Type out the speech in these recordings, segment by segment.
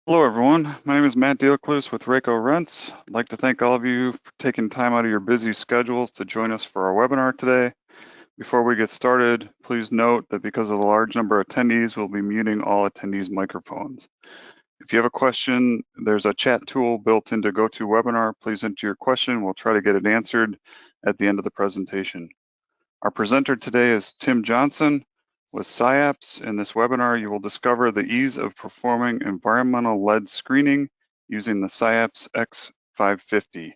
Hello, everyone. My name is Matt Dealcluse with RAECO Rents. I'd like to thank all of you for taking time out of your busy schedules to join us for our webinar today. Before we get started, please note that because of the large number of attendees, we'll be muting all attendees' microphones. If you have a question, there's a chat tool built into GoToWebinar. Please enter your question. We'll try to get it answered at the end of the presentation. Our presenter today is Tim Johnson with SciAps. In this webinar, you will discover the ease of performing environmental lead screening using the SciAps X550.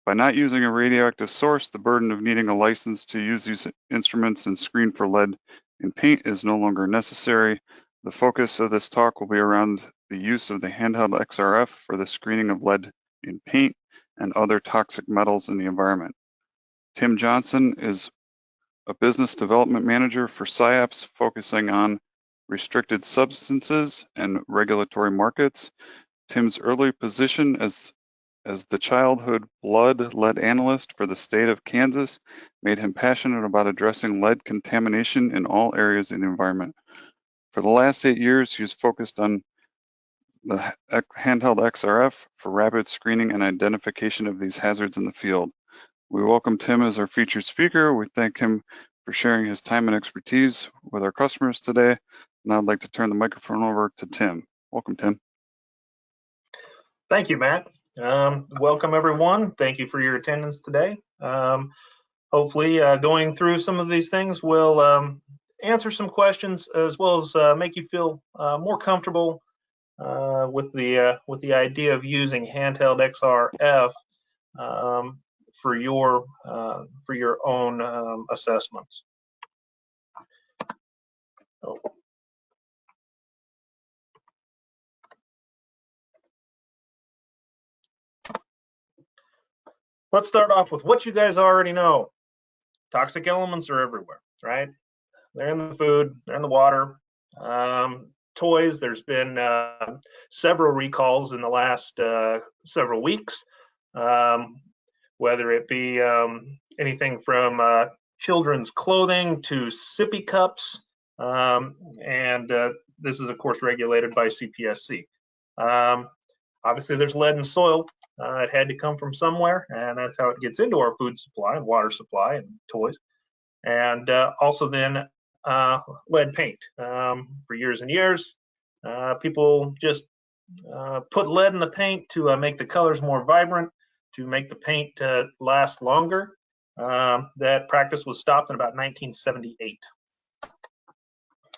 By not using a radioactive source, the burden of needing a license to use these instruments and screen for lead in paint is no longer necessary. The focus of this talk will be around the use of the handheld XRF for the screening of lead in paint and other toxic metals in the environment. Tim Johnson is a business development manager for SciAps, focusing on restricted substances and regulatory markets. Tim's early position as the childhood blood lead analyst for the state of Kansas made him passionate about addressing lead contamination in all areas of the environment. For the last 8 years, he's focused on the handheld XRF for rapid screening and identification of these hazards in the field. We welcome Tim as our featured speaker. We thank him for sharing his time and expertise with our customers today. Now I'd like to turn the microphone over to Tim. Welcome, Tim. Thank you, Matt. Welcome, everyone. Thank you for your attendance today. Hopefully, going through some of these things will answer some questions, as well as make you feel more comfortable with the idea of using handheld XRF for your own assessments. Oh. Let's start off with what you guys already know. Toxic elements are everywhere, right? They're in the food, they're in the water. Toys, there's been several recalls in the last several weeks. Whether it be anything from children's clothing to sippy cups, and this is of course regulated by CPSC. Obviously there's lead in soil. It had to come from somewhere, and that's how it gets into our food supply and water supply and toys. And also then lead paint. For years and years, people just put lead in the paint to make the colors more vibrant, to make the paint last longer. That practice was stopped in about 1978.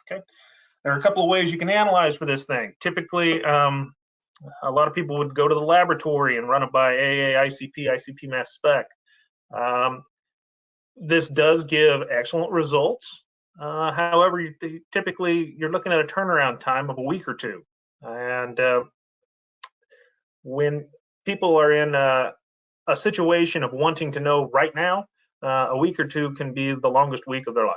Okay, there are a couple of ways you can analyze for this thing. Typically, a lot of people would go to the laboratory and run it by AA, ICP mass spec. This does give excellent results. However, typically you're looking at a turnaround time of a week or two. And when people are in a situation of wanting to know right now, a week or two can be the longest week of their life.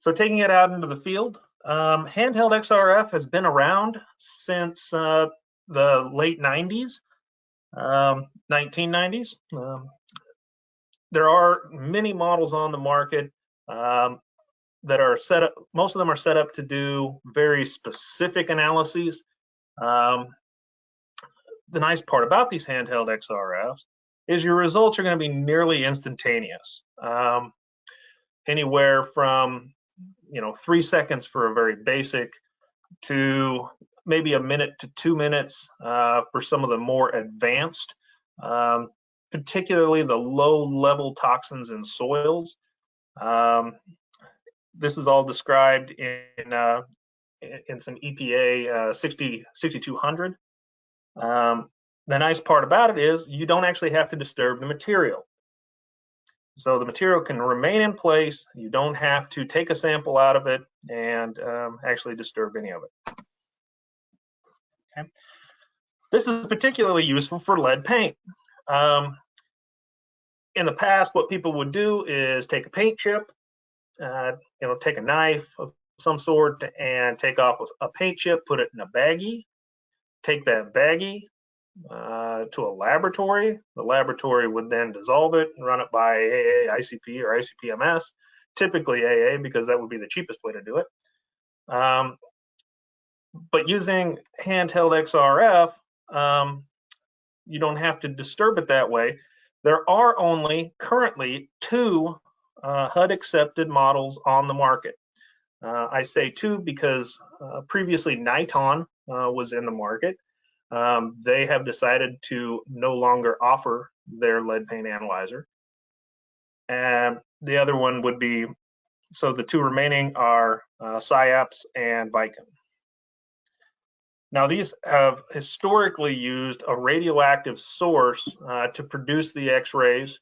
So taking it out into the field, handheld XRF has been around since the late 90s, 1990s. There are many models on the market that are set up. Most of them are set up to do very specific analyses. The nice part about these handheld XRFs is your results are going to be nearly instantaneous. Anywhere from 3 seconds for a very basic to maybe a minute to 2 minutes for some of the more advanced, particularly the low-level toxins in soils. This is all described in some EPA 6200. The nice part about it is you don't actually have to disturb the material. So the material can remain in place. You don't have to take a sample out of it and actually disturb any of it. Okay. This is particularly useful for lead paint. In the past, what people would do is take a paint chip, take a knife of some sort and take off a paint chip, put it in a baggie, take that baggie to a laboratory. The laboratory would then dissolve it and run it by AA, ICP, or ICP-MS, typically AA because that would be the cheapest way to do it. But using handheld XRF, you don't have to disturb it that way. There are only currently 2 HUD accepted models on the market. I say 2 because previously Niton was in the market. They have decided to no longer offer their lead paint analyzer. And the other one would be, so the 2 remaining are SciAps and Vicon. Now, these have historically used a radioactive source to produce the X-rays.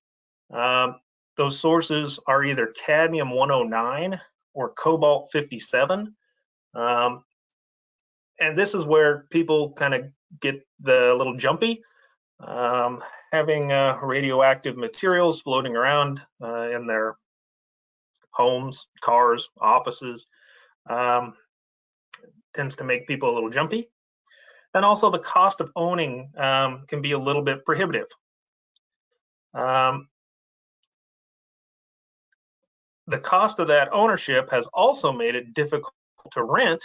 Those sources are either cadmium-109 or cobalt-57. And this is where people kind of get the little jumpy, having radioactive materials floating around in their homes, cars, offices, tends to make people a little jumpy. And also the cost of owning can be a little bit prohibitive. The cost of that ownership has also made it difficult to rent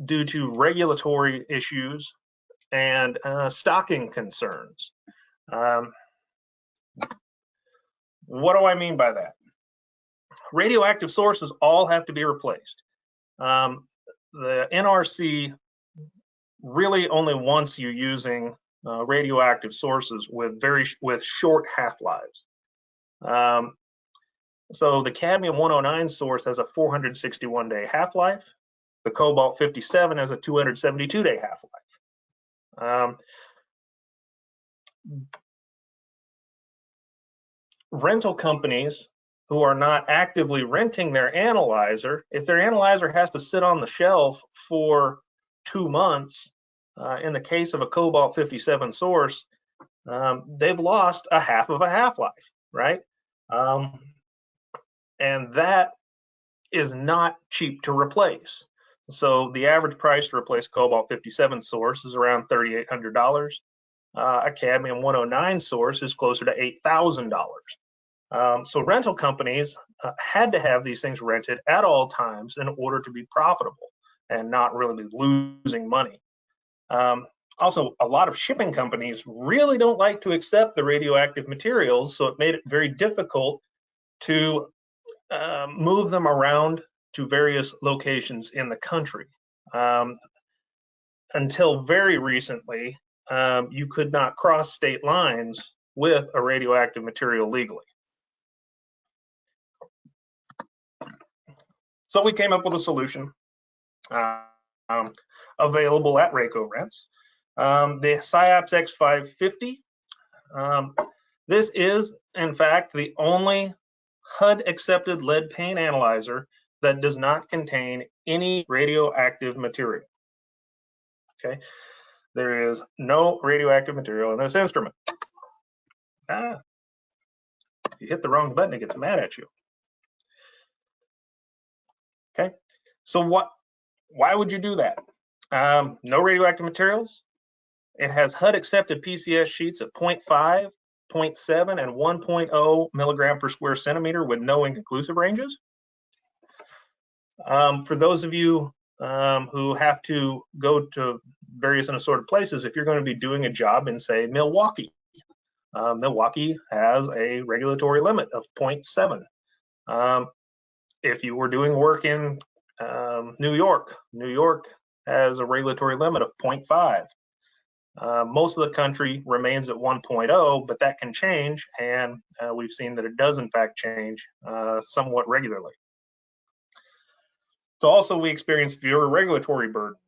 due to regulatory issues and stocking concerns. What do I mean by that? Radioactive sources all have to be replaced. The NRC really only wants you using radioactive sources with short half-lives. So the cadmium-109 source has a 461-day half-life. The cobalt-57 has a 272-day half-life. Rental companies who are not actively renting their analyzer, if their analyzer has to sit on the shelf for 2 months, in the case of a cobalt-57 source, they've lost a half of a half-life, right? And that is not cheap to replace. So the average price to replace a cobalt-57 source is around $3,800. A cadmium-109 source is closer to $8,000. So rental companies had to have these things rented at all times in order to be profitable and not really be losing money. Also, a lot of shipping companies really don't like to accept the radioactive materials, so it made it very difficult to move them around to various locations in the country. Until very recently, you could not cross state lines with a radioactive material legally. So we came up with a solution available at RAECO Rents. The SciAps X550. This is, in fact, the only HUD-accepted lead paint analyzer that does not contain any radioactive material. Okay, there is no radioactive material in this instrument. If you hit the wrong button, it gets mad at you. Okay, so why would you do that? No radioactive materials. It has HUD-accepted PCS sheets at 0.5, 0.7, and 1.0 milligram per square centimeter with no inconclusive ranges. For those of you who have to go to various and assorted places, if you're going to be doing a job in, say, Milwaukee, Milwaukee has a regulatory limit of 0.7. If you were doing work in New York, New York has a regulatory limit of 0.5. Most of the country remains at 1.0, but that can change, and we've seen that it does in fact change somewhat regularly. So also we experience fewer regulatory burdens.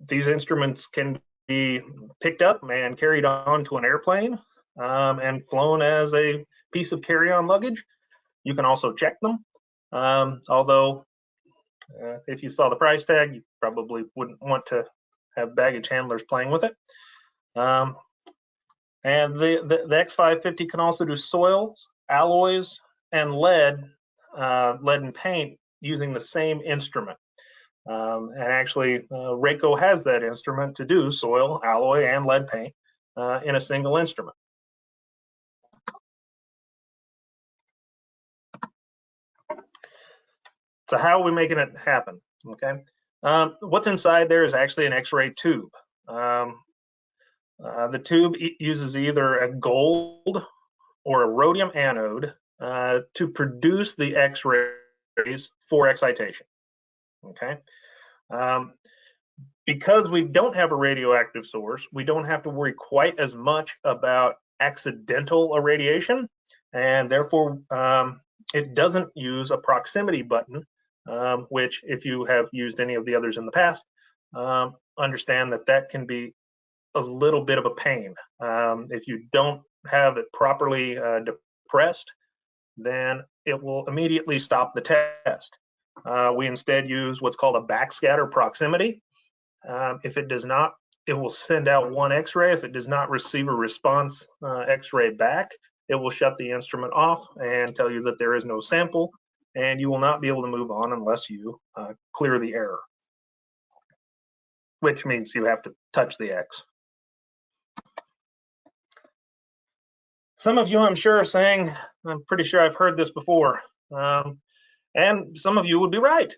These instruments can be picked up and carried on to an airplane and flown as a piece of carry-on luggage. You can also check them, although if you saw the price tag, you probably wouldn't want to have baggage handlers playing with it. And the X550 can also do soils, alloys, and lead and paint using the same instrument. And actually, RAECO has that instrument to do soil, alloy, and lead paint in a single instrument. So how are we making it happen? Okay. What's inside there is actually an X-ray tube. The tube uses either a gold or a rhodium anode to produce the X-rays for excitation. Okay. Because we don't have a radioactive source, we don't have to worry quite as much about accidental irradiation, and therefore it doesn't use a proximity button, which if you have used any of the others in the past, understand that that can be a little bit of a pain. If you don't have it properly depressed, then it will immediately stop the test. We instead use what's called a backscatter proximity. If it does not, it will send out one X-ray. If it does not receive a response X-ray back, it will shut the instrument off and tell you that there is no sample, and you will not be able to move on unless you clear the error, which means you have to touch the X. Some of you, I'm sure, are saying, I'm pretty sure I've heard this before, and some of you would be right.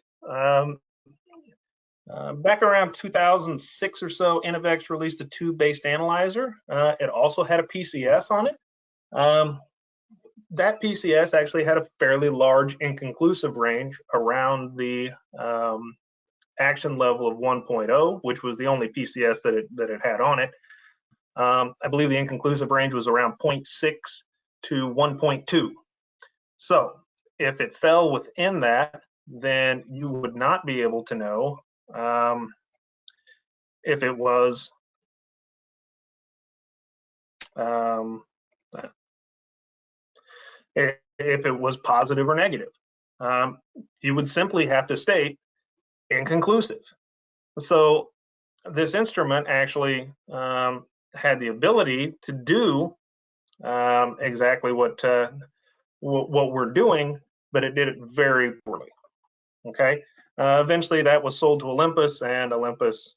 Back around 2006 or so, Innovex released a tube-based analyzer. It also had a PCS on it. That PCS actually had a fairly large inconclusive range around the action level of 1.0, which was the only PCS that it had on it. I believe the inconclusive range was around 0.6 to 1.2. So if it fell within that, then you would not be able to know if it was positive or negative. You would simply have to state inconclusive. So this instrument actually had the ability to do exactly what we're doing, but it did it very poorly. Okay. Eventually, that was sold to Olympus, and Olympus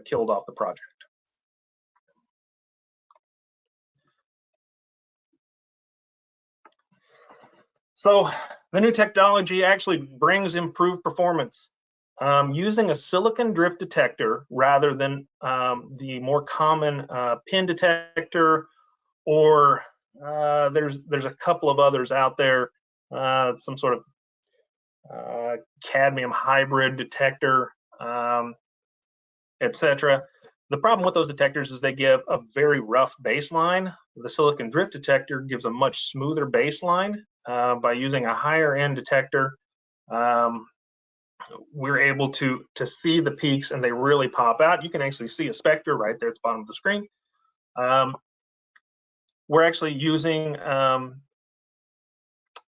killed off the project. So the new technology actually brings improved performance. Using a silicon drift detector rather than the more common pin detector, or there's a couple of others out there, some sort of cadmium hybrid detector, etc. The problem with those detectors is they give a very rough baseline. The silicon drift detector gives a much smoother baseline. By using a higher end detector, we're able to see the peaks, and they really pop out. You can actually see a specter right there at the bottom of the screen. We're actually using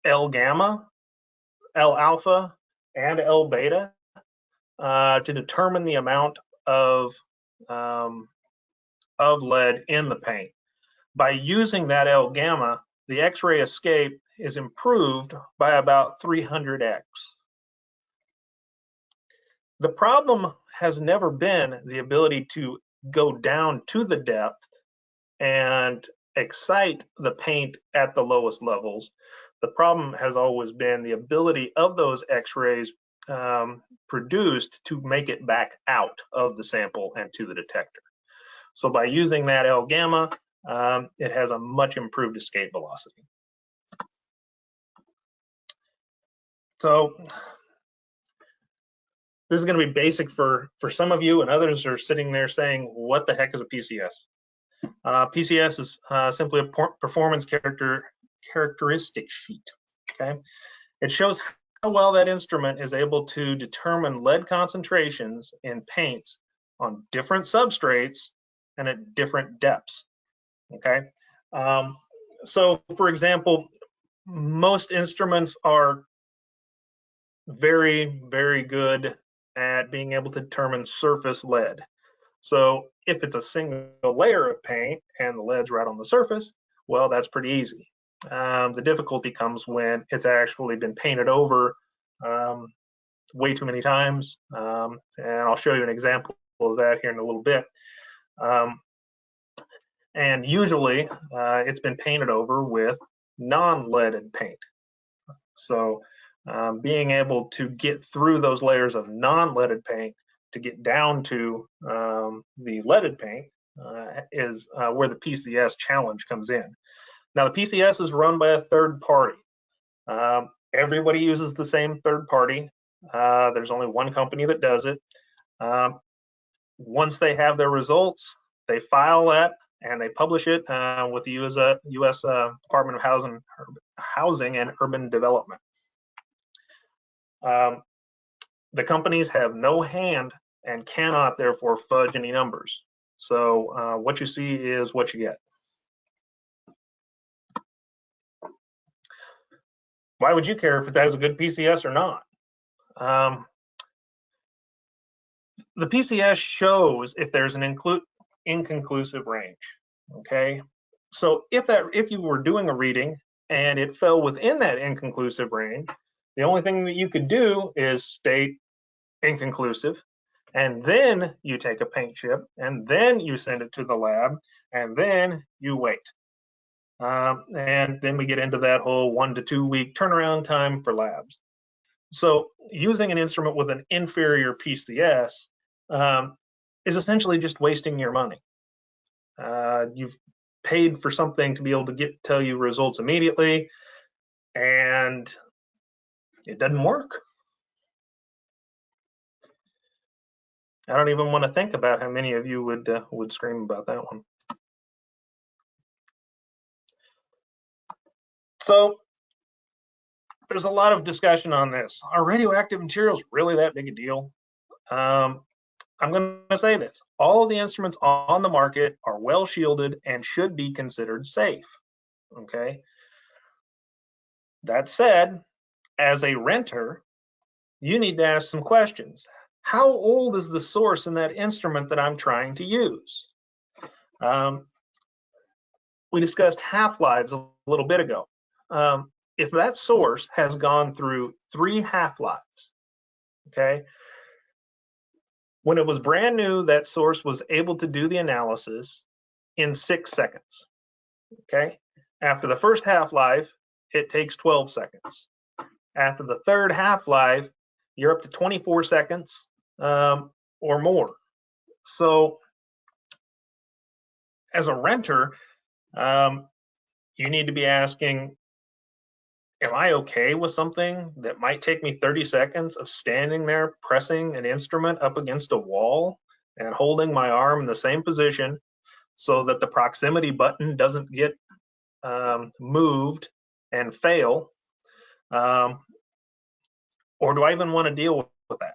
L gamma, L alpha, and L beta to determine the amount of lead in the paint. By using that L gamma, the X-ray escape is improved by about 300x. The problem has never been the ability to go down to the depth and excite the paint at the lowest levels. The problem has always been the ability of those X-rays produced to make it back out of the sample and to the detector. So by using that L gamma, it has a much improved escape velocity. So this is going to be basic for some of you, and others are sitting there saying, what the heck is a PCS? PCS is simply a performance characteristic sheet. Okay, it shows how well that instrument is able to determine lead concentrations in paints on different substrates and at different depths. Okay, so for example, most instruments are very, very good at being able to determine surface lead. So if it's a single layer of paint and the lead's right on the surface, well, that's pretty easy. The difficulty comes when it's actually been painted over way too many times, and I'll show you an example of that here in a little bit. And usually it's been painted over with non-leaded paint. So being able to get through those layers of non-leaded paint to get down to the leaded paint is where the PCS challenge comes in. Now, the PCS is run by a third party. Everybody uses the same third party. There's only one company that does it. Once they have their results, they file that and they publish it with the U.S. Department of Housing and Urban Development. The companies have no hand and cannot therefore fudge any numbers. So what you see is what you get. Why would you care if that is a good PCS or not? The PCS shows if there's an inconclusive range. Okay, so if you were doing a reading and it fell within that inconclusive range, the only thing that you could do is state inconclusive, and then you take a paint chip, and then you send it to the lab, and then you wait. And then we get into that whole 1 to 2 week turnaround time for labs. So using an instrument with an inferior PCS is essentially just wasting your money. You've paid for something to be able to tell you results immediately, and it doesn't work. I don't even want to think about how many of you would scream about that one. So there's a lot of discussion on this. Are radioactive materials really that big a deal? I'm going to say this. All of the instruments on the market are well shielded and should be considered safe. Okay. That said, as a renter, you need to ask some questions. How old is the source in that instrument that I'm trying to use? We discussed half-lives a little bit ago. If that source has gone through 3 half-lives, okay, when it was brand new, that source was able to do the analysis in 6 seconds, okay? After the first half-life, it takes 12 seconds. After the third half-life, you're up to 24 seconds or more. So as a renter, you need to be asking, am I okay with something that might take me 30 seconds of standing there pressing an instrument up against a wall and holding my arm in the same position so that the proximity button doesn't get moved and fail? Or do I even want to deal with that?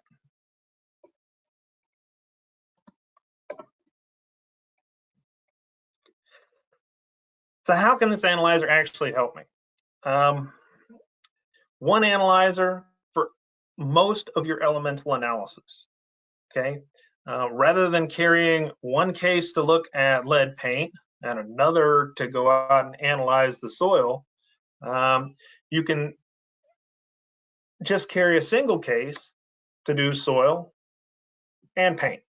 So how can this analyzer actually help me? One analyzer for most of your elemental analysis, okay? Rather than carrying one case to look at lead paint and another to go out and analyze the soil, you can just carry a single case to do soil and paint.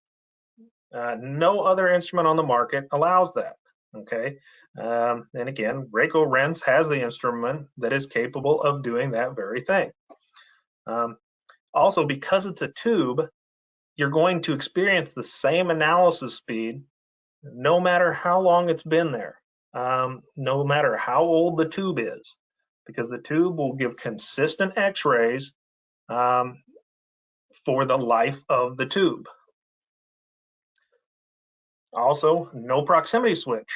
No other instrument on the market allows that, okay? And again, RAECO Rents has the instrument that is capable of doing that very thing. Also, because it's a tube, you're going to experience the same analysis speed no matter how long it's been there, no matter how old the tube is, because the tube will give consistent x-rays for the life of the tube. Also, no proximity switch.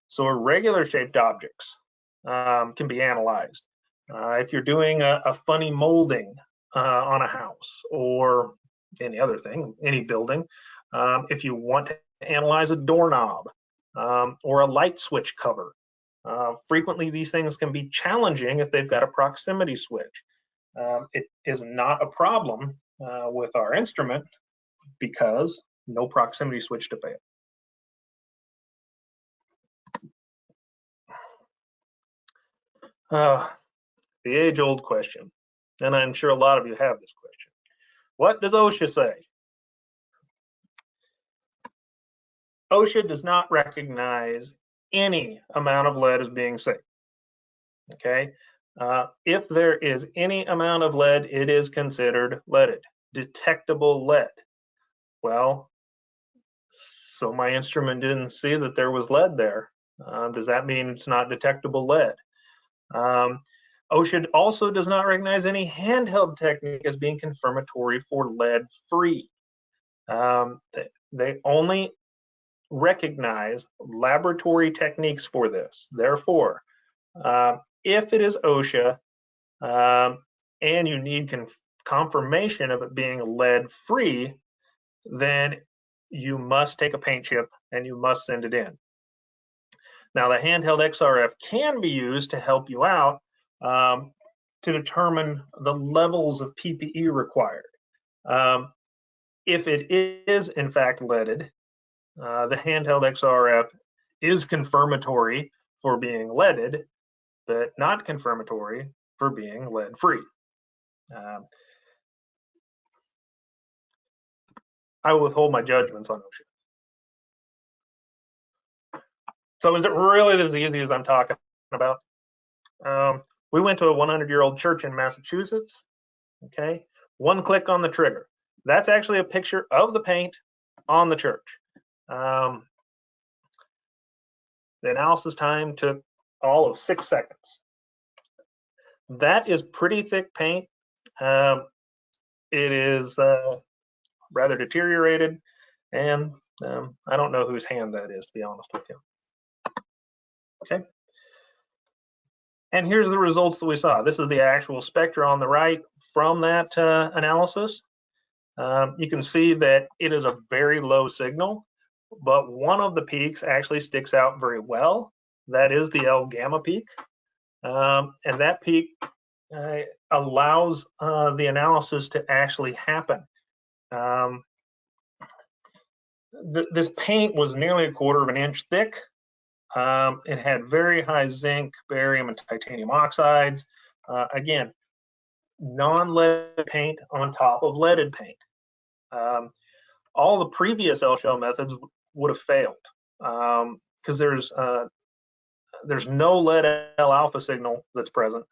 So irregular shaped objects can be analyzed. If you're doing a funny molding on a house or any other thing, any building, if you want to analyze a doorknob or a light switch cover, frequently these things can be challenging if they've got a proximity switch. It is not a problem with our instrument because no proximity switch to fail. The age-old question, and I'm sure a lot of you have this question. What does OSHA say? OSHA does not recognize any amount of lead as being safe, okay? If there is any amount of lead, it is considered leaded, detectable lead. Well, so my instrument didn't see that there was lead there. Does that mean it's not detectable lead? OSHA also does not recognize any handheld technique as being confirmatory for lead-free. They only recognize laboratory techniques for this. Therefore, if it is OSHA and you need confirmation of it being lead-free, then you must take a paint chip and you must send it in. Now, the handheld XRF can be used to help you out to determine the levels of PPE required. If it is in fact leaded, the handheld XRF is confirmatory for being leaded, but not confirmatory for being lead-free. I will withhold my judgments on OSHA. So is it really as easy as I'm talking about? We went to a 100-year-old church in Massachusetts. Okay, one click on the trigger. That's actually a picture of the paint on the church. The analysis time took all of 6 seconds. That is pretty thick paint. It is rather deteriorated, and I don't know whose hand that is, to be honest with you. Okay. And here's the results that we saw. This is the actual spectra on the right from that analysis. You can see that it is a very low signal, but one of the peaks actually sticks out very well. That is the L gamma peak. And that peak allows the analysis to actually happen. This paint was nearly 1/4 of an inch thick. It had very high zinc, barium, and titanium oxides. Again, non-leaded paint on top of leaded paint. All the previous L-shell methods would have failed because there's no lead L alpha signal that's present.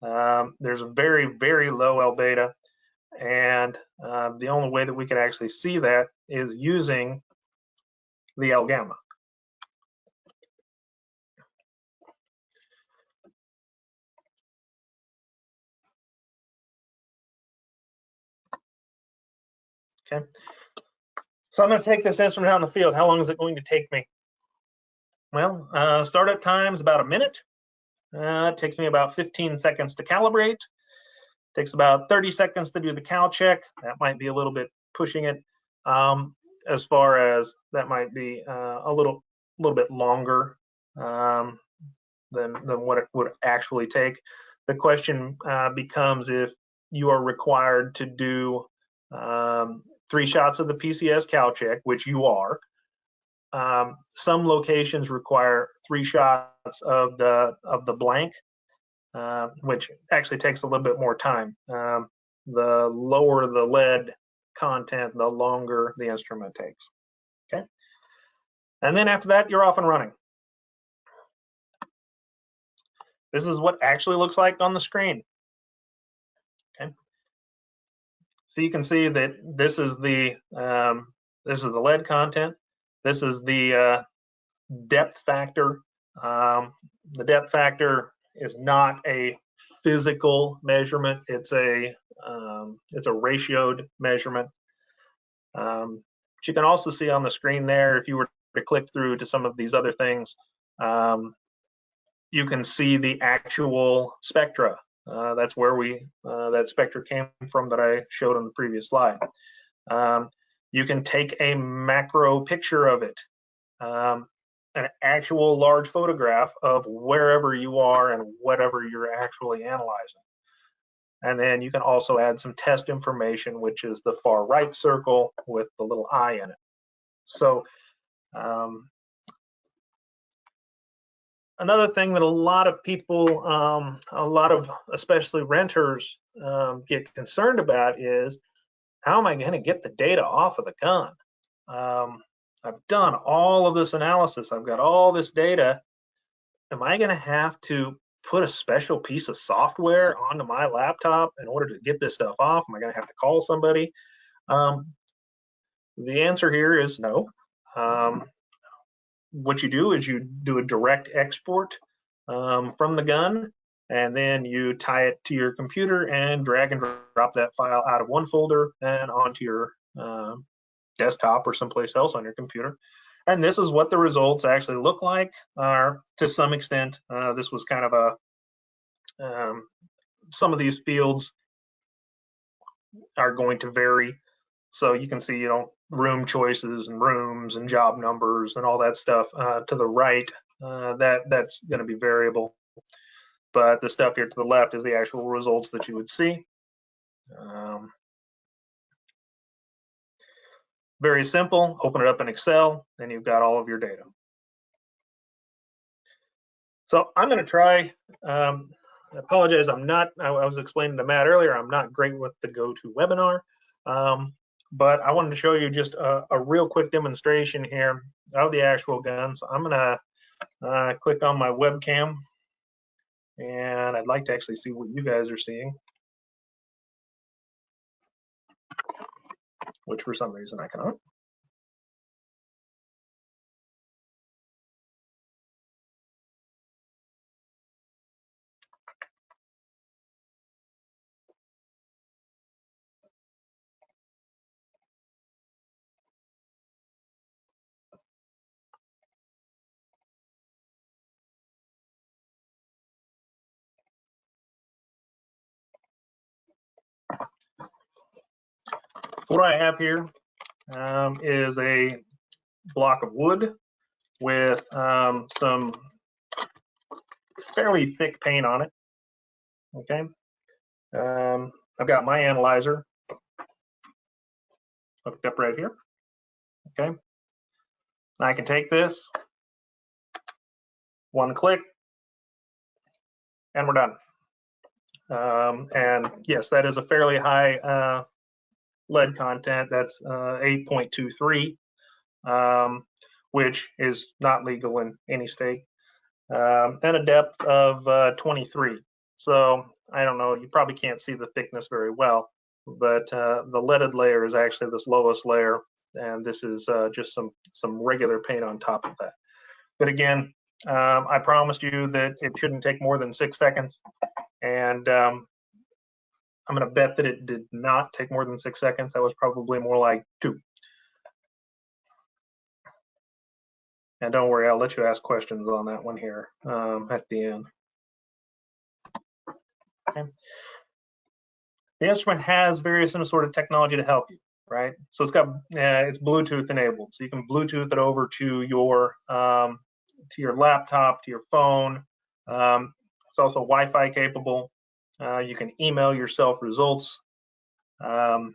There's a very, very low L beta, and the only way that we could actually see that is using the L gamma. Okay, so I'm going to take this instrument out in the field. How long is it going to take me? Well, startup time is about a minute. It takes me about 15 seconds to calibrate. Takes about 30 seconds to do the cal check. That might be a little bit pushing it. As far as that might be a little bit longer than what it would actually take. The question becomes if you are required to do 3 shots of the PCS cal check, which you are. Some locations require 3 shots of the blank, which actually takes a little bit more time. The lower the lead content, the longer the instrument takes. Okay, and then after that, you're off and running. This is what actually looks like on the screen. Okay, so you can see that this is the lead content. This is the depth factor. The depth factor is not a physical measurement. It's a ratioed measurement. But you can also see on the screen there, if you were to click through to some of these other things, you can see the actual spectra. That's where that spectra came from that I showed on the previous slide. You can take a macro picture of it, an actual large photograph of wherever you are and whatever you're actually analyzing. And then you can also add some test information, which is the far right circle with the little eye in it. So another thing that a lot of people, especially renters, get concerned about is, how am I going to get the data off of the gun? I've done all of this analysis. I've got all this data. Am I going to have to put a special piece of software onto my laptop in order to get this stuff off? Am I going to have to call somebody? The answer here is no. What you do is you do a direct export from the gun, and then you tie it to your computer and drag and drop that file out of one folder and onto your desktop or someplace else on your computer. And this is what the results actually look like. To some extent, this was kind of a, some of these fields are going to vary. So you can see, room choices and rooms and job numbers and all that stuff to the right, that's going to be variable. But the stuff here to the left is the actual results that you would see. Very simple. Open it up in Excel, and you've got all of your data. So I'm going to try. I apologize. I was explaining to Matt earlier, I'm not great with the GoToWebinar, but I wanted to show you just a real quick demonstration here of the actual gun. So I'm going to click on my webcam, and I'd like to actually see what you guys are seeing, which for some reason I cannot. So what I have here is a block of wood with some fairly thick paint on it. Okay. I've got my analyzer hooked up right here. Okay. I can take this, one click, and we're done. And yes, that is a fairly high lead content. That's 8.23, which is not legal in any state, and a depth of 23. So I don't know, you probably can't see the thickness very well, but the leaded layer is actually this lowest layer, and this is just some regular paint on top of that. But again, I promised you that it shouldn't take more than 6 seconds, and I'm going to bet that it did not take more than 6 seconds. That was probably more like 2. And don't worry, I'll let you ask questions on that one here at the end. Okay. The instrument has various sort of technology to help you, right? So it's got it's Bluetooth enabled, so you can Bluetooth it over to your laptop, to your phone. It's also Wi-Fi capable. You can email yourself results, and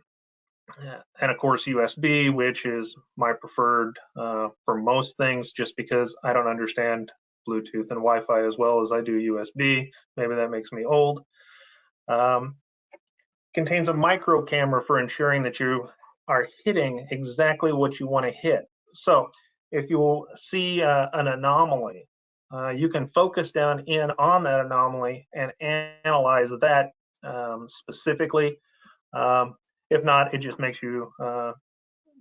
of course USB, which is my preferred for most things, just because I don't understand Bluetooth and Wi-Fi as well as I do USB. Maybe that makes me old. Contains a micro camera for ensuring that you are hitting exactly what you want to hit. So if you see an anomaly, you can focus down in on that anomaly and analyze that specifically. If not, it just makes you,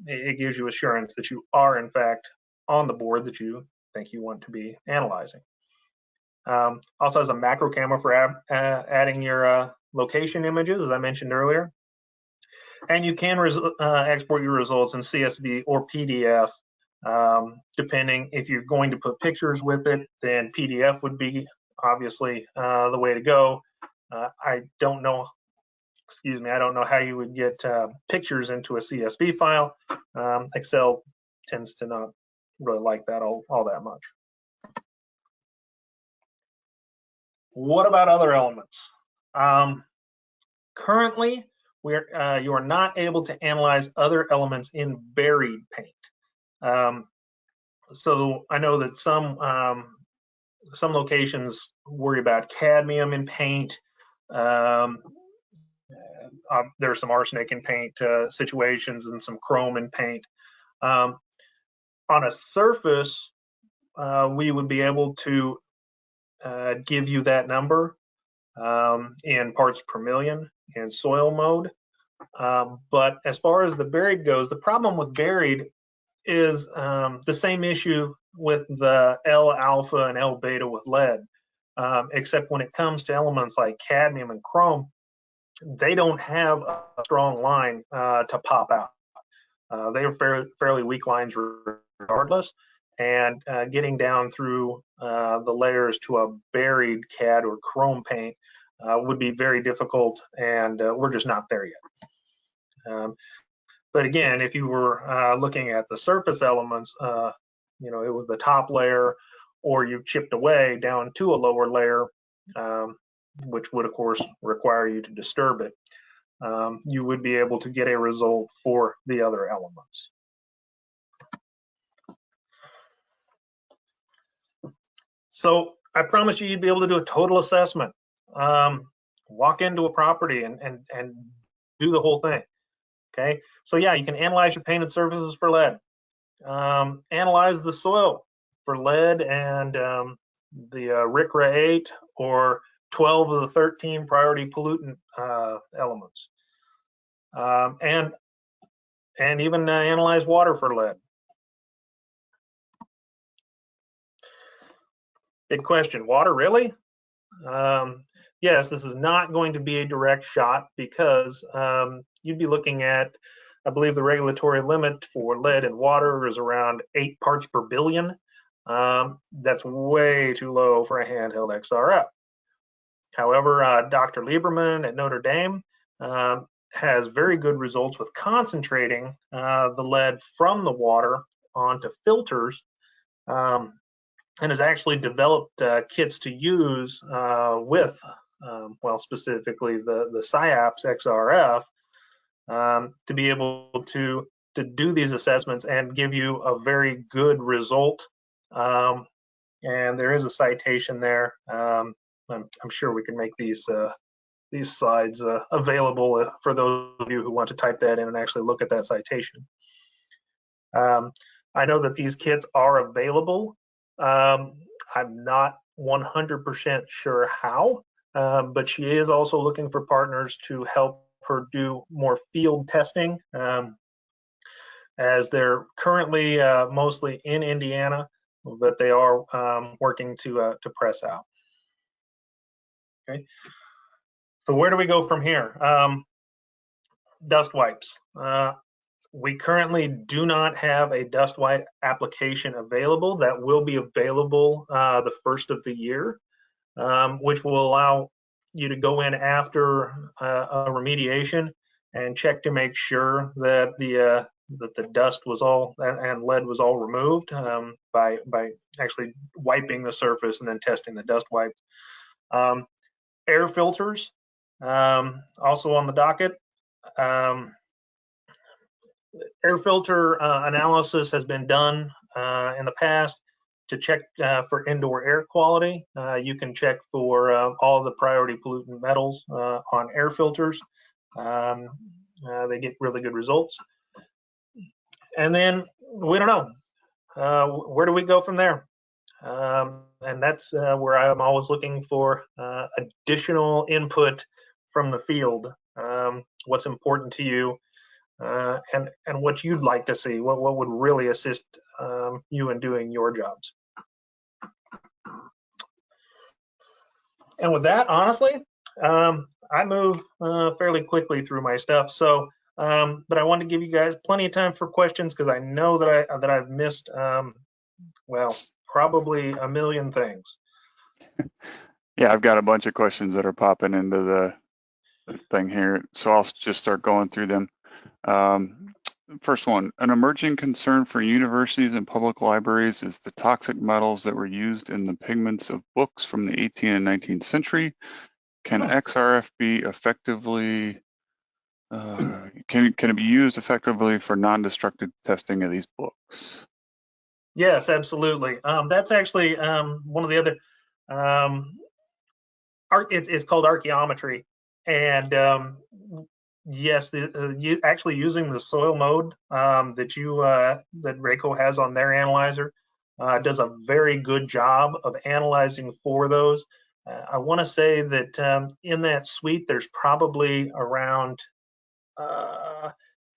it gives you assurance that you are in fact on the board that you think you want to be analyzing. Also has a macro camera for adding your location images, as I mentioned earlier. And you can export your results in CSV or PDF, depending. If you're going to put pictures with it, then PDF would be obviously the way to go. I don't know how you would get pictures into a CSV file. Excel tends to not really like that all that much. What about other elements? Currently, you are not able to analyze other elements in buried paint. So I know that some locations worry about cadmium in paint. There's some arsenic in paint situations and some chrome in paint. On a surface, we would be able to give you that number in parts per million in soil mode. But as far as the buried goes, the problem with buried is the same issue with the L alpha and L beta with lead, except when it comes to elements like cadmium and chrome, they don't have a strong line to pop out. They are fairly weak lines regardless, and getting down through the layers to a buried cad or chrome paint would be very difficult, and we're just not there yet. But again, if you were looking at the surface elements, you know, it was the top layer, or you chipped away down to a lower layer, which would of course require you to disturb it, you would be able to get a result for the other elements. So I promised you you'd be able to do a total assessment. Walk into a property and do the whole thing. Okay, so yeah, you can analyze your painted surfaces for lead. Analyze the soil for lead and the RCRA 8 or 12 of the 13 priority pollutant elements. And even analyze water for lead. Big question, water really? Yes, this is not going to be a direct shot because you'd be looking at, I believe the regulatory limit for lead in water is around 8 parts per billion. That's way too low for a handheld XRF. However, Dr. Lieberman at Notre Dame has very good results with concentrating the lead from the water onto filters, and has actually developed kits to use with, well, specifically the SciAps XRF to be able to do these assessments and give you a very good result. And there is a citation there. I'm sure we can make these slides available for those of you who want to type that in and actually look at that citation. I know that these kits are available. I'm not 100% sure how, but she is also looking for partners to help her do more field testing, as they're currently mostly in Indiana, but they are working to press out. Okay, so where do we go from here? Dust wipes. We currently do not have a dust wipe application available. That will be available the first of the year, which will allow you to go in after a remediation and check to make sure that the dust was all and lead was all removed by actually wiping the surface and then testing the dust wipe. Air filters also on the docket. Air filter analysis has been done in the past to check for indoor air quality. You can check for all the priority pollutant metals on air filters. They get really good results. And then we don't know. Where do we go from there? And that's where I'm always looking for additional input from the field. What's important to you? And what you'd like to see, what would really assist you in doing your jobs. And with that, honestly, I move fairly quickly through my stuff. So, but I want to give you guys plenty of time for questions because I know that I've missed, well, probably a million things. Yeah, I've got a bunch of questions that are popping into the thing here, so I'll just start going through them. First one, an emerging concern for universities and public libraries is the toxic metals that were used in the pigments of books from the 18th and 19th century. Can XRF be effectively, can it be used effectively for non-destructive testing of these books? Yes, absolutely. That's actually one of the other, it's called archaeometry. And yes, actually using the soil mode that RAECO has on their analyzer does a very good job of analyzing for those. I want to say that in that suite, there's probably around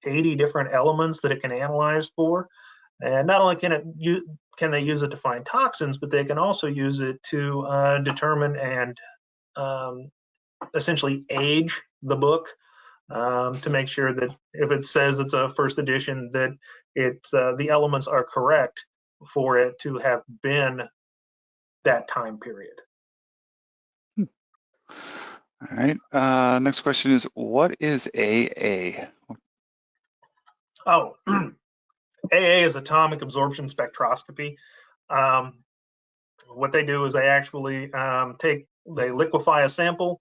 80 different elements that it can analyze for. And not only can they use it to find toxins, but they can also use it to determine and essentially age the book to make sure that if it says it's a first edition, that the elements are correct for it to have been that time period. All right. Next question is, what is AA? Oh, AA is atomic absorption spectroscopy. What they do is they actually they liquefy a sample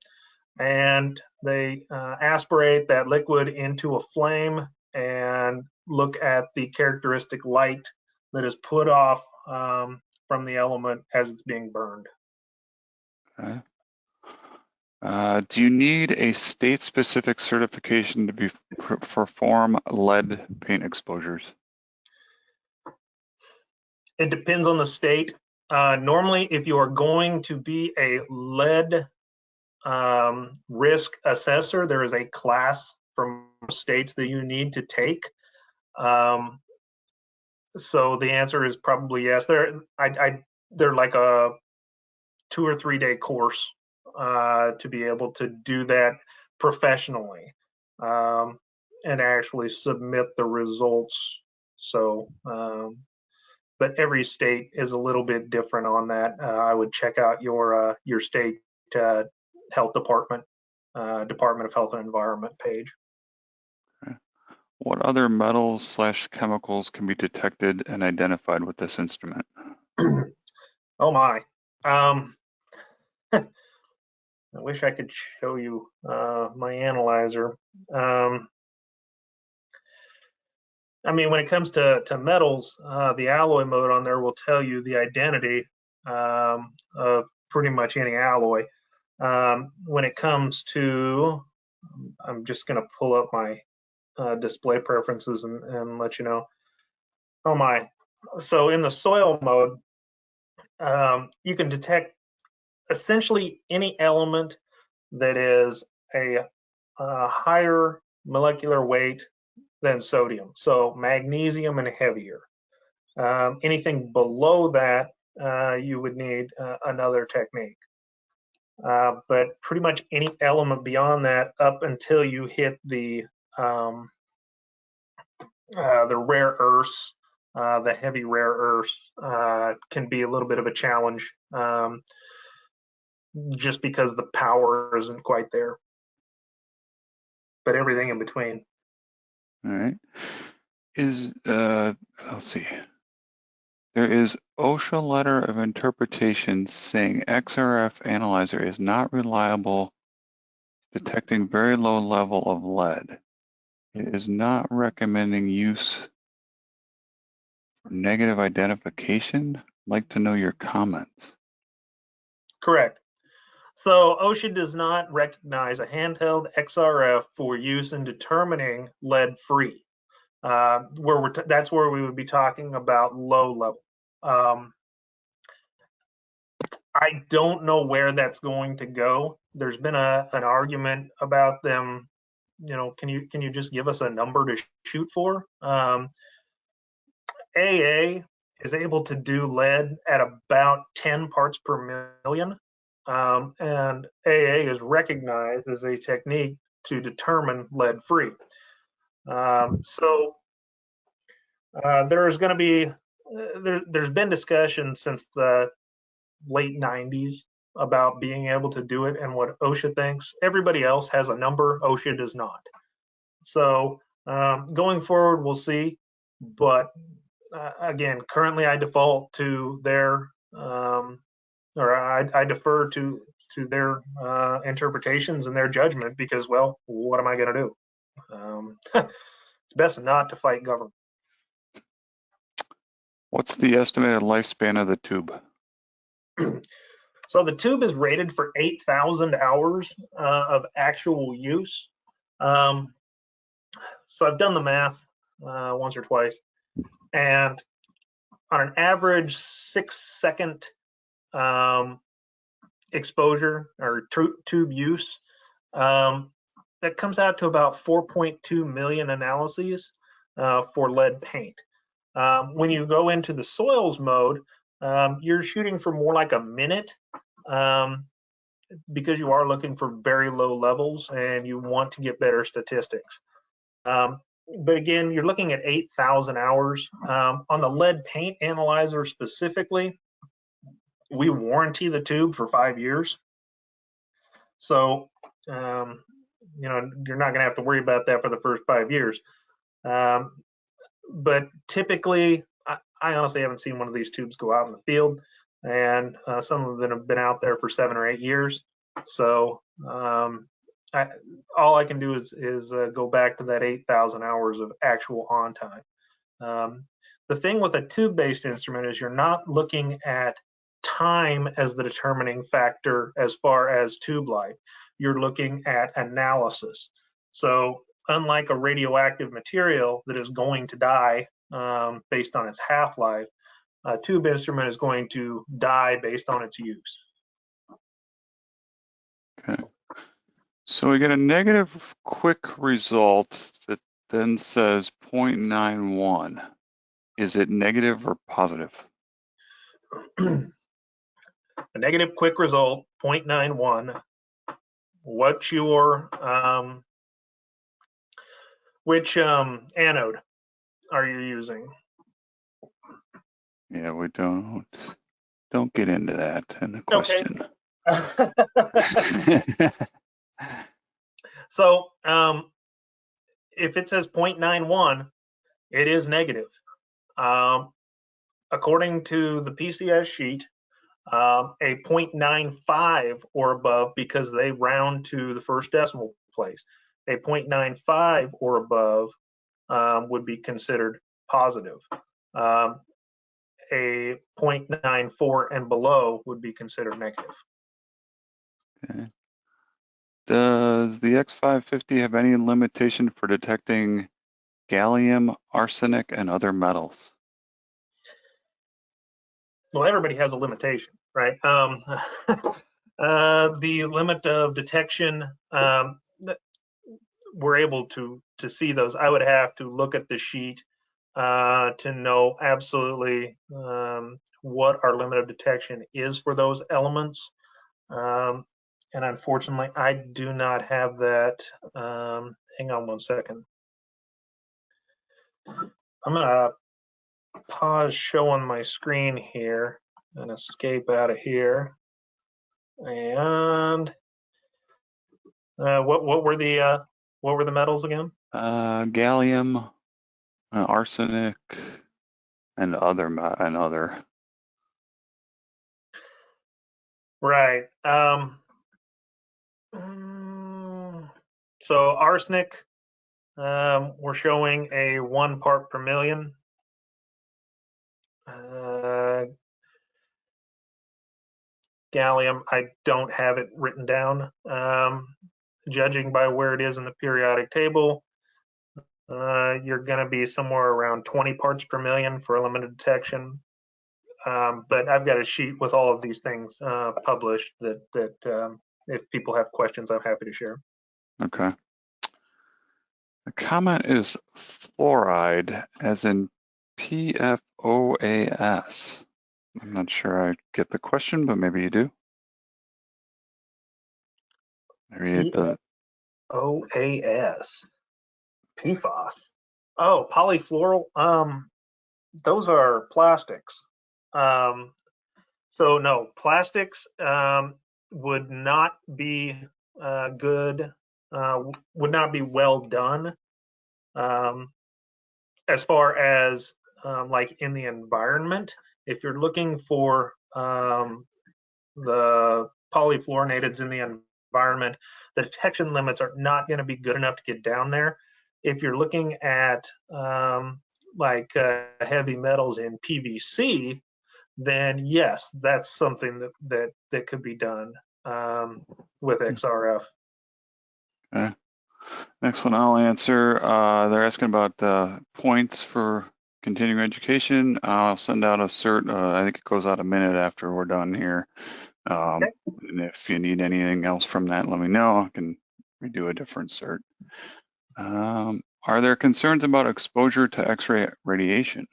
and they aspirate that liquid into a flame and look at the characteristic light that is put off from the element as it's being burned. Okay. Do you need a state-specific certification to perform lead paint exposures? It depends on the state. Normally, if you are going to be a lead risk assessor, there is a class from states that you need to take. So the answer is probably yes. They're like a 2 or 3 day course to be able to do that professionally and actually submit the results. So, but every state is a little bit different on that. I would check out your state health department, Department of Health and Environment page. Okay. What other metals / chemicals can be detected and identified with this instrument? Oh my. I wish I could show you my analyzer. I mean, when it comes to metals, the alloy mode on there will tell you the identity of pretty much any alloy. When it comes to, I'm just going to pull up my display preferences and let you know. Oh my. So in the soil mode, you can detect essentially any element that is a higher molecular weight than sodium. So magnesium and heavier. Anything below that, you would need another technique. But pretty much any element beyond that, up until you hit the rare earths, the heavy rare earths, can be a little bit of a challenge, just because the power isn't quite there. But everything in between. All right. Let's see. There is OSHA letter of interpretation saying XRF analyzer is not reliable, detecting very low level of lead. It is not recommending use for negative identification. I'd like to know your comments. Correct. So OSHA does not recognize a handheld XRF for use in determining lead free. That's where we would be talking about low level. I don't know where that's going to go. There's been an argument about them. You know, can you just give us a number to shoot for? AA is able to do lead at about 10 parts per million, and AA is recognized as a technique to determine lead free. So there's going to be there's been discussion since the late 90s about being able to do it and what OSHA thinks. Everybody else has a number, OSHA does not. So going forward, we'll see. But again, currently I default to their, or I defer to their interpretations and their judgment because, well, what am I going to do? It's best not to fight government. What's the estimated lifespan of the tube? So the tube is rated for 8,000 hours of actual use. So I've done the math once or twice, and on an average 6-second exposure or tube use, that comes out to about 4.2 million analyses for lead paint. When you go into the soils mode, you're shooting for more like a minute because you are looking for very low levels and you want to get better statistics. But again, you're looking at 8,000 hours. On the lead paint analyzer specifically, we warranty the tube for 5 years. So, you know, you're not going to have to worry about that for the first 5 years. But typically, I honestly haven't seen one of these tubes go out in the field, and some of them have been out there for 7 or 8 years. So all I can do is go back to that 8,000 hours of actual on time. The thing with a tube-based instrument is you're not looking at time as the determining factor as far as tube life. You're looking at analysis. So unlike a radioactive material that is going to die based on its half-life, a tube instrument is going to die based on its use. Okay. So we get a negative quick result that then says 0.91. Is it negative or positive? A negative quick result, 0.91. What's your, which anode are you using? Yeah, we don't get into that in the question. Okay. So if it says 0.91, it is negative. According to the PCS sheet, a 0.95 or above, because they round to the first decimal place, a 0.95 or above would be considered positive. A 0.94 and below would be considered negative. Okay. Does the X550 have any limitation for detecting gallium, arsenic, and other metals? Well, everybody has a limitation, right? The limit of detection, we're able to see those. I would have to look at the sheet to know absolutely what our limit of detection is for those elements. And unfortunately, I do not have that. Hang on one second. I'm gonna pause showing my screen here and escape out of here. And what were the metals again? Gallium, arsenic, and other. Right. So arsenic, we're showing a 1 part per million. Gallium, I don't have it written down. Judging by where it is in the periodic table, you're going to be somewhere around 20 parts per million for a limited detection. But I've got a sheet with all of these things published that if people have questions, I'm happy to share. Okay. The comment is fluoride, as in PFOAS. I'm not sure I get the question, but maybe you do. Maybe it does. PFOAS. PFAS. Oh, polyfluoral. Those are plastics. So no, plastics would not be good, would not be well done as far as like in the environment. If you're looking for the polyfluorinateds in the environment, the detection limits are not going to be good enough to get down there. If you're looking at like heavy metals in PVC, then yes, that's something that could be done with XRF. Okay. Next one I'll answer. They're asking about the points for continuing education, I'll send out a cert. I think it goes out a minute after we're done here. Okay. And if you need anything else from that, let me know. I can redo a different cert. Are there concerns about exposure to X-ray radiation?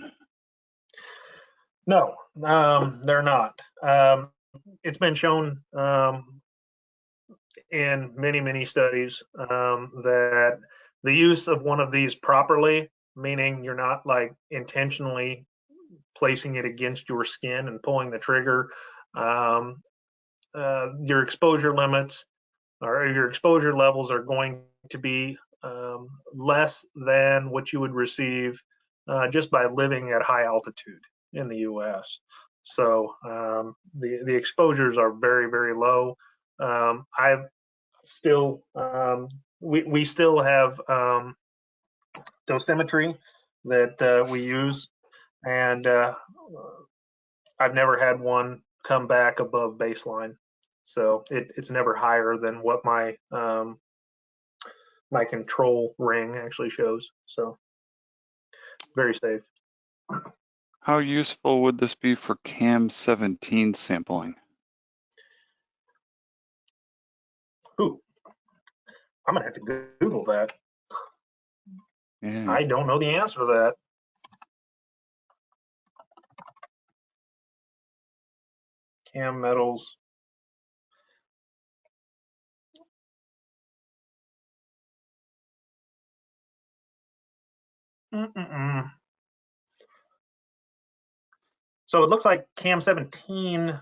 No, they're not. It's been shown in many studies that the use of one of these properly, meaning you're not like intentionally placing it against your skin and pulling the trigger, your exposure limits or your exposure levels are going to be less than what you would receive just by living at high altitude in the U.S. So the exposures are very low. I've still we still have dosimetry that we use, and I've never had one come back above baseline. So it's never higher than what my my control ring actually shows. So very safe. How useful would this be for CAM17 sampling? Ooh, I'm gonna have to Google that. Yeah. I don't know the answer to that. Cam metals. Mm-mm-mm. So it looks like CAM17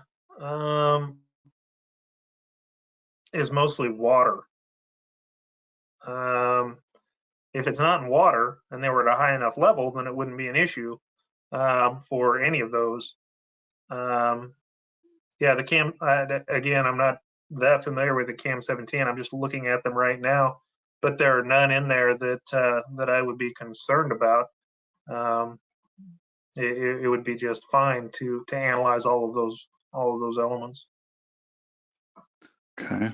is mostly water. If it's not in water and they were at a high enough level, then it wouldn't be an issue for any of those. Yeah, the cam again, I'm not that familiar with the CAM17. I'm just looking at them right now, but there are none in there that that I would be concerned about. Um, it would be just fine to analyze all of those elements. Okay.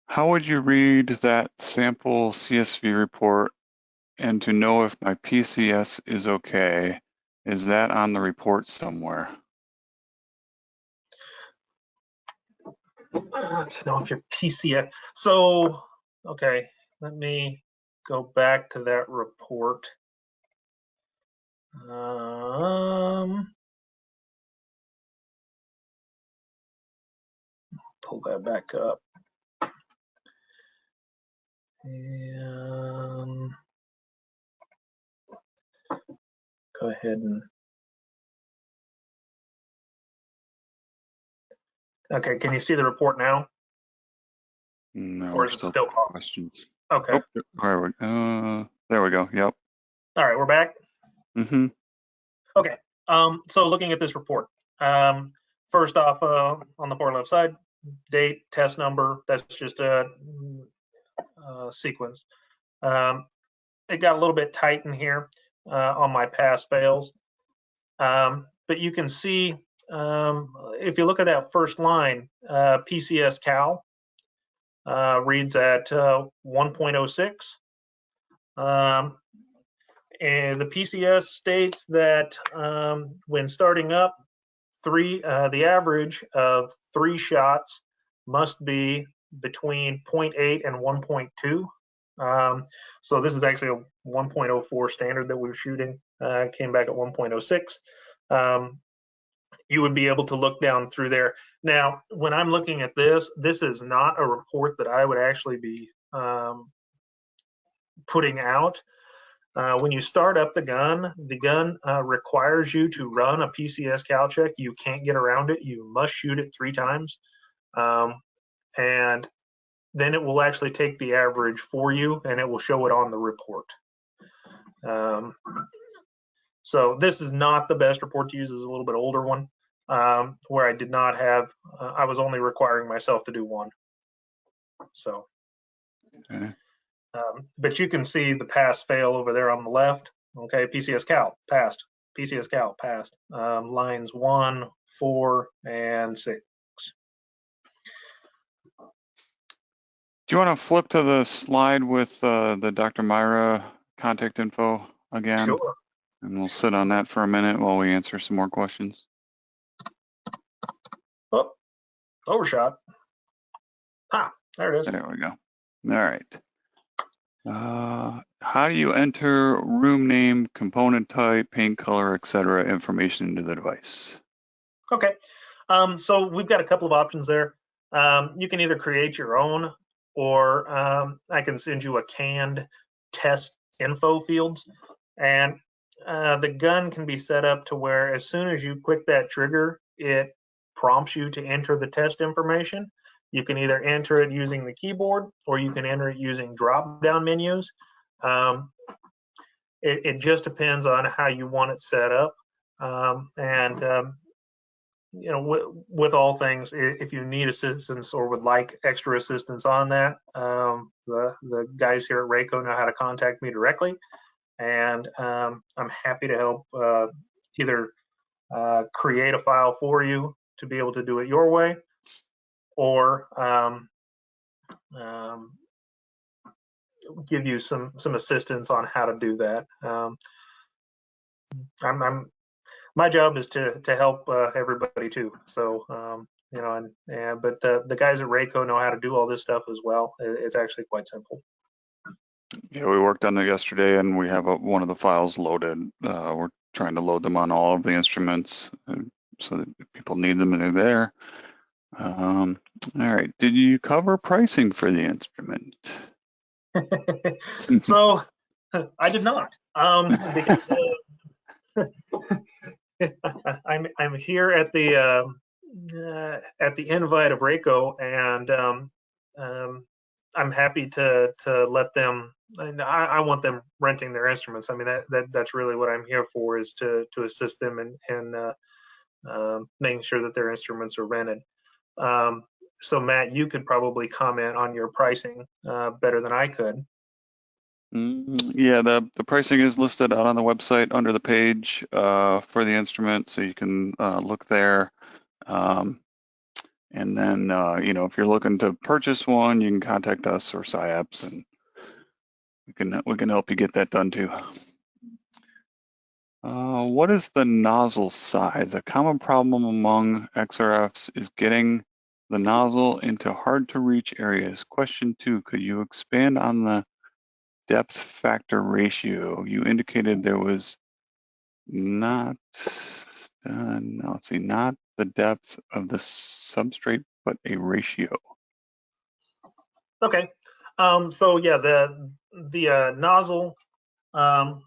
How would you read that sample CSV report and to know if my PCS is okay? Is that on the report somewhere? To know if your PCS. So, okay, let me go back to that report. Pull that back up. And go ahead and okay, can you see the report now? No, Or we're is it still still paused? questions. Okay. Oh, there we go. Yep. All right, we're back. Mm-hmm. Okay. So looking at this report, first off, on the far left side, date, test number. That's just a sequence. It got a little bit tight in here on my pass fails, but you can see if you look at that first line, PCS Cal reads at 1.06. And the PCS states that when starting up, the average of 3 shots must be between 0.8 and 1.2. So this is actually a 1.04 standard that we're shooting. Came back at 1.06. You would be able to look down through there. Now, when I'm looking at this, this is not a report that I would actually be putting out. When you start up the gun requires you to run a PCS cal check. You can't get around it. You must shoot it 3 times. And then it will actually take the average for you and it will show it on the report. So this is not the best report to use. This is a little bit older one where I did not have, I was only requiring myself to do 1. So. Okay. But you can see the pass fail over there on the left. Okay, PCS Cal passed. PCS Cal passed. Lines 1, 4, and 6. Do you want to flip to the slide with the Dr. Myra contact info again? Sure. And we'll sit on that for a minute while we answer some more questions. Oh, overshot. There it is. There we go. All right. How do you enter room name, component type, paint color, etc. information into the device? Okay. So we've got a couple of options there. You can either create your own, or I can send you a canned test info field. And the gun can be set up to where as soon as you click that trigger, it prompts you to enter the test information. You can either enter it using the keyboard, or you can enter it using drop-down menus. It just depends on how you want it set up. You know, with all things, if you need assistance or would like extra assistance on that, the guys here at RAECO know how to contact me directly, and I'm happy to help either create a file for you to be able to do it your way, or give you some assistance on how to do that. My job is to help everybody too. So you know, but the guys at RAECO know how to do all this stuff as well. It's actually quite simple. Yeah, we worked on it yesterday, and we have one of the files loaded. We're trying to load them on all of the instruments, so that if people need them, they're there. All right. Did you cover pricing for the instrument? So I did not, because I'm here at the invite of RAECO, and I'm happy to let them. And I want them renting their instruments. I mean, that's really what I'm here for, is to assist them in making sure that their instruments are rented. So Matt, you could probably comment on your pricing better than I could. Yeah, the pricing is listed out on the website under the page for the instrument, so you can look there. And then, you know, if you're looking to purchase one, you can contact us or SciAps, and we can help you get that done too. What is the nozzle size? A common problem among XRFs is getting the nozzle into hard to reach areas. Question 2, could you expand on the depth factor ratio? You indicated there was not, no, let's see, not the depth of the substrate, but a ratio. Okay. So yeah, the nozzle.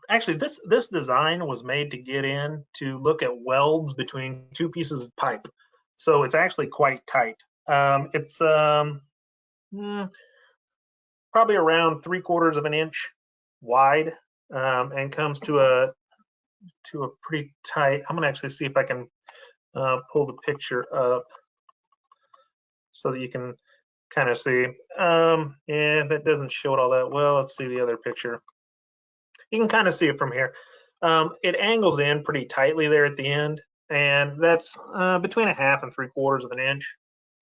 Actually, this design was made to get in to look at welds between two pieces of pipe, so it's actually quite tight. It's probably around 3/4 of an inch wide, and comes to a pretty tight. I'm gonna actually see if I can pull the picture up so that you can kind of see. Yeah, that doesn't show it all that well. Let's see the other picture. You can kind of see it from here. It angles in pretty tightly there at the end, and that's between 1/2 and 3/4 of an inch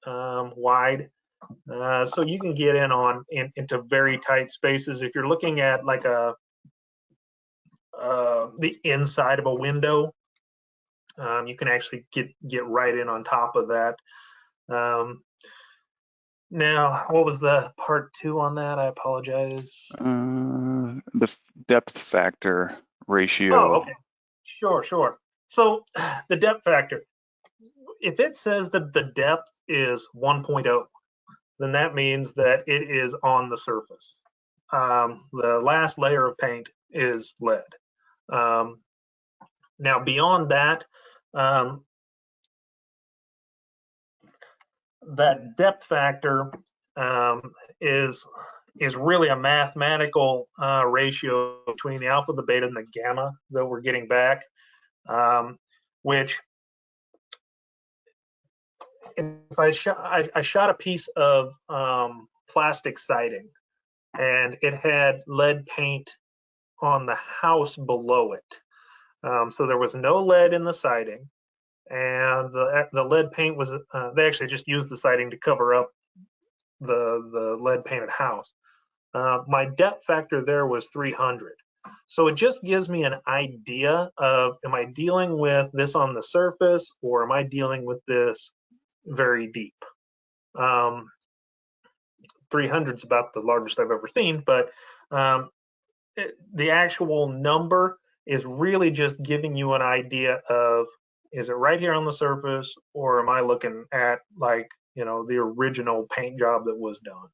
wide. So you can get into very tight spaces. If you're looking at like the inside of a window, you can actually get right in on top of that. Now, what was the part 2 on that? I apologize. The depth factor ratio. Oh, okay. Sure. So the depth factor, if it says that the depth is 1.0, then that means that it is on the surface. The last layer of paint is lead. Now, beyond that, that depth factor is really a mathematical ratio between the alpha, the beta, and the gamma that we're getting back, which if I shot a piece of plastic siding, and it had lead paint on the house below it. So there was no lead in the siding, and the lead paint was, they actually just used the siding to cover up the lead painted house. My depth factor there was 300. So it just gives me an idea of, am I dealing with this on the surface, or am I dealing with this very deep? 300 is about the largest I've ever seen, but the actual number is really just giving you an idea of, is it right here on the surface, or am I looking at, like, you know, the original paint job that was done?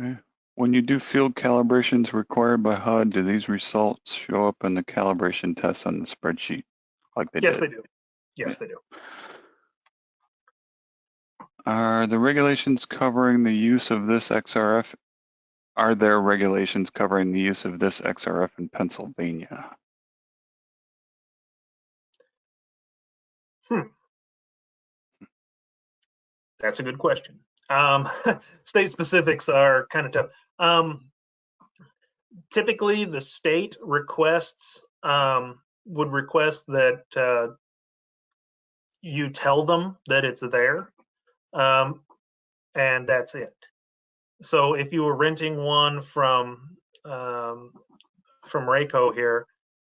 Okay. When you do field calibrations required by HUD, do these results show up in the calibration tests on the spreadsheet like they Yes, did? they do. Yes, they do. Are the regulations covering the use of this XRF, are there regulations covering the use of this XRF in Pennsylvania? That's a good question. State specifics are kind of tough. Typically, the state requests would request that you tell them that it's there, and that's it. So if you were renting one from RAECO here,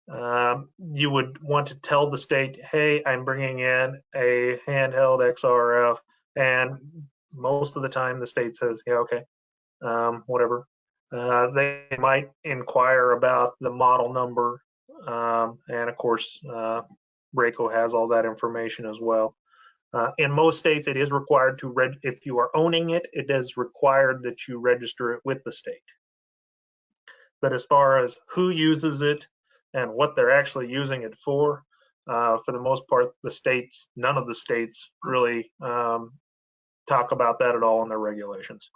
you would want to tell the state, hey, I'm bringing in a handheld XRF, and most of the time the state says, yeah, okay, whatever. They might inquire about the model number, and of course, RAECO has all that information as well. In most states, it is required to if you are owning it, it is required that you register it with the state. But as far as who uses it and what they're actually using it for the most part, the states, none of the states really talk about that at all in their regulations.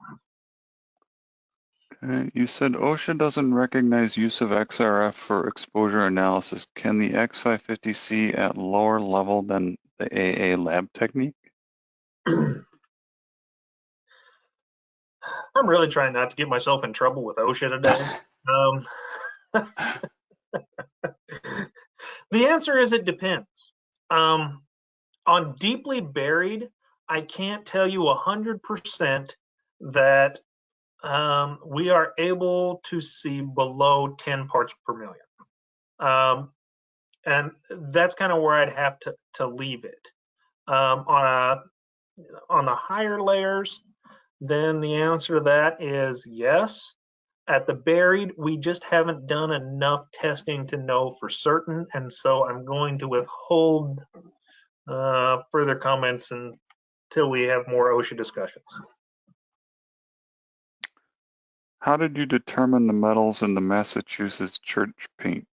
Okay. You said OSHA doesn't recognize use of XRF for exposure analysis. Can the X550C at lower level than the AA lab technique? I'm really trying not to get myself in trouble with OSHA today. The answer is it depends. On deeply buried, I can't tell you 100% that we are able to see below 10 parts per million. And that's kind of where I'd have to leave it. On the higher layers, then the answer to that is yes. At the buried, we just haven't done enough testing to know for certain, and so I'm going to withhold further comments until we have more OSHA discussions. How did you determine the metals in the Massachusetts church paint?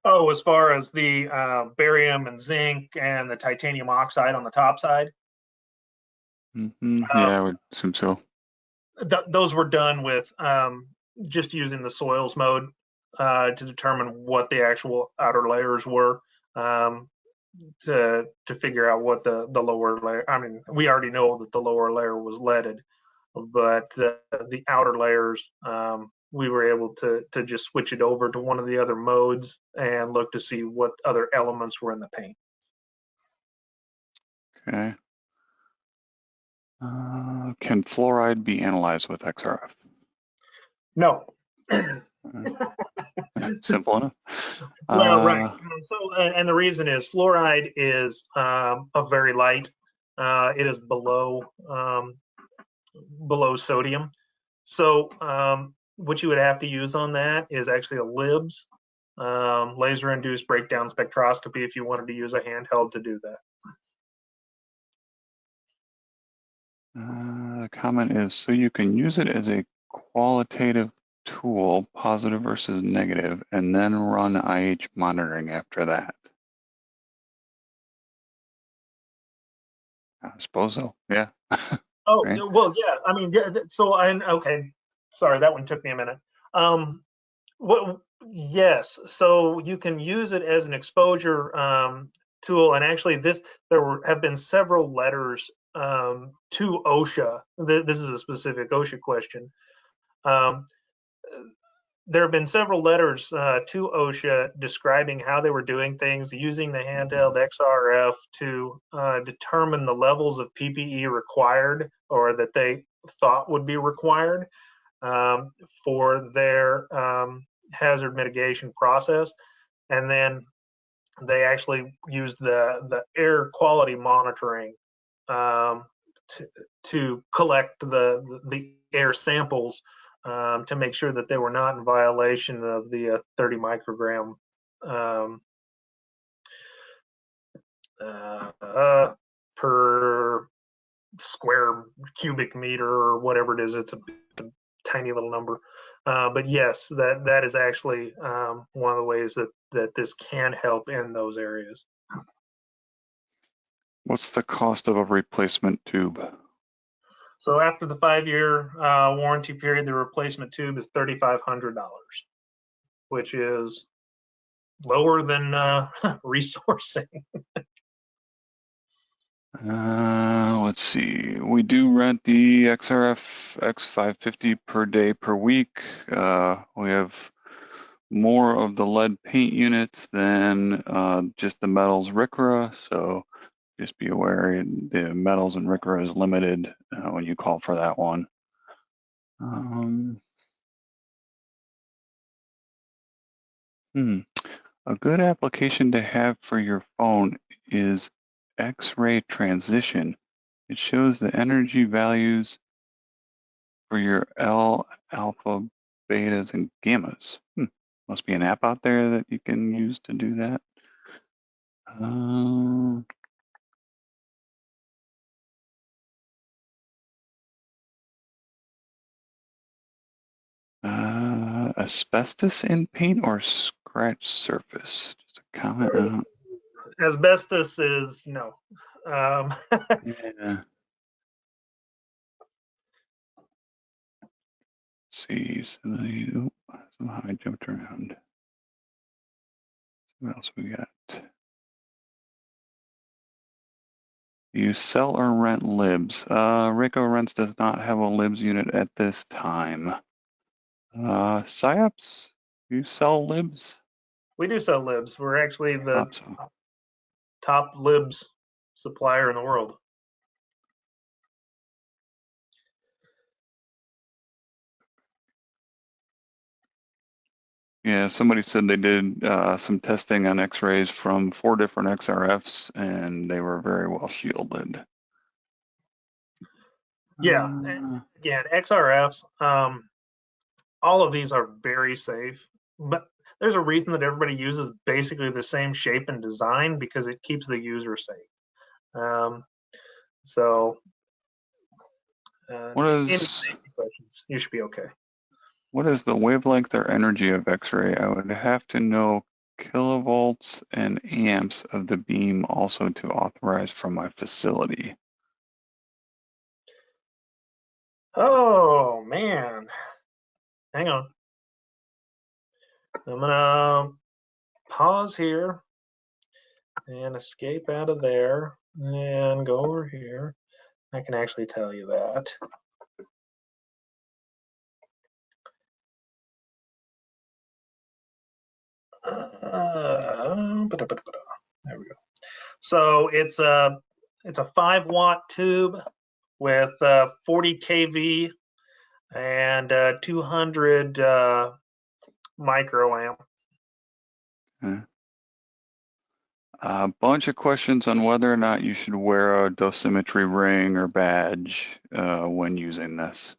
Oh, as far as the barium and zinc and the titanium oxide on the top side? Yeah, I would assume so. Those were done with just using the soils mode to determine what the actual outer layers were, to figure out what the lower layer. I mean, we already know that the lower layer was leaded, but the outer layers, we were able to just switch it over to one of the other modes and look to see what other elements were in the paint. Okay. Can fluoride be analyzed with XRF? No. Simple enough. Well, right. So, and the reason is fluoride is a very light. It is below sodium. So what you would have to use on that is actually a LIBS, laser-induced breakdown spectroscopy, if you wanted to use a handheld to do that. The comment is, so you can use it as a qualitative tool, positive versus negative, and then run IH monitoring after that. I suppose so, yeah. Oh, right? well, yeah, I mean, yeah, so okay, sorry, that one took me a minute. Well, yes, so you can use it as an exposure tool, and actually there have been several letters to OSHA. This is a specific OSHA question. There have been several letters to OSHA describing how they were doing things using the handheld XRF to determine the levels of PPE required, or that they thought would be required for their hazard mitigation process. And then they actually used the air quality monitoring to collect the air samples to make sure that they were not in violation of the 30 microgram per square cubic meter or whatever it is. It's a tiny little number. But yes, that is actually one of the ways that this can help in those areas. What's the cost of a replacement tube? So after the 5-year warranty period, the replacement tube is $3,500, which is lower than resourcing. Let's see. We do rent the XRF X550 per day per week. We have more of the lead paint units than just the metals RCRA, so just be aware the metals and RCRA is limited when you call for that one. A good application to have for your phone is X-ray transition. It shows the energy values for your L, alpha, betas, and gammas. Must be an app out there that you can use to do that. Asbestos in paint or scratch surface? Just a comment. Asbestos is no. Yeah. Let's see. Somehow I jumped around. What else we got? You sell or rent libs. RAECO Rents does not have a libs unit at this time. PsyOps, you sell libs? We do sell libs. We're actually the top libs supplier in the world. Yeah, somebody said they did some testing on X-rays from 4 different XRFs, and they were very well shielded. Yeah, again, XRFs, all of these are very safe, but there's a reason that everybody uses basically the same shape and design because it keeps the user safe. Any safety questions, you should be okay. What is the wavelength or energy of X-ray? I would have to know kilovolts and amps of the beam also to authorize from my facility. Oh man, hang on. I'm gonna pause here and escape out of there and go over here. I can actually tell you that. There we go. So it's a 5-watt tube with 40 kV and 200 microamp. Okay. A bunch of questions on whether or not you should wear a dosimetry ring or badge when using this.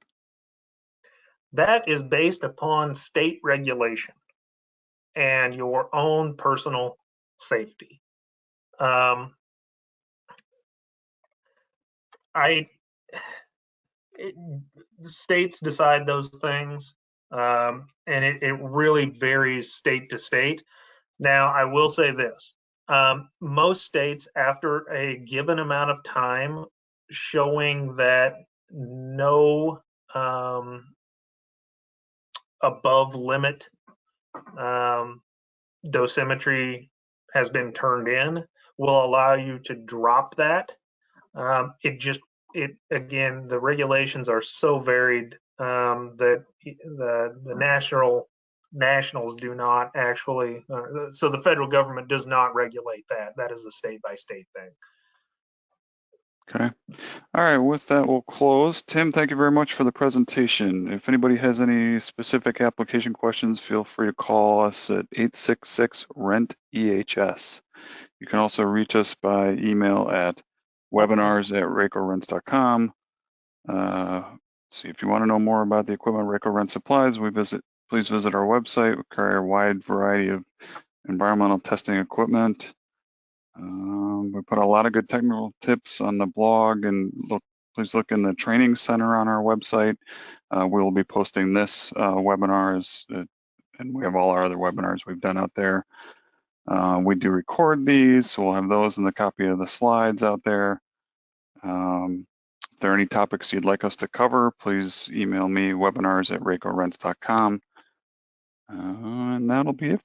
That is based upon state regulation and your own personal safety. The states decide those things, and it really varies state to state. Now, I will say this. Most states, after a given amount of time showing that no above limit dosimetry has been turned in, will allow you to drop that. Again, the regulations are so varied that the nationals do not actually, so the federal government does not regulate that. That is a state by state thing. Okay. All right, with that, we'll close. Tim, thank you very much for the presentation. If anybody has any specific application questions, feel free to call us at 866-RENT-EHS. You can also reach us by email at webinars@raecorents.com. See, if you want to know more about the equipment RAECO Rent supplies, please visit our website. We carry a wide variety of environmental testing equipment. We put a lot of good technical tips on the blog, and please look in the training center on our website. We will be posting this webinar, and we have all our other webinars we've done out there. We do record these, so we'll have those and the copy of the slides out there. If there are any topics you'd like us to cover, please email me, webinars@raecorents.com. And that'll be it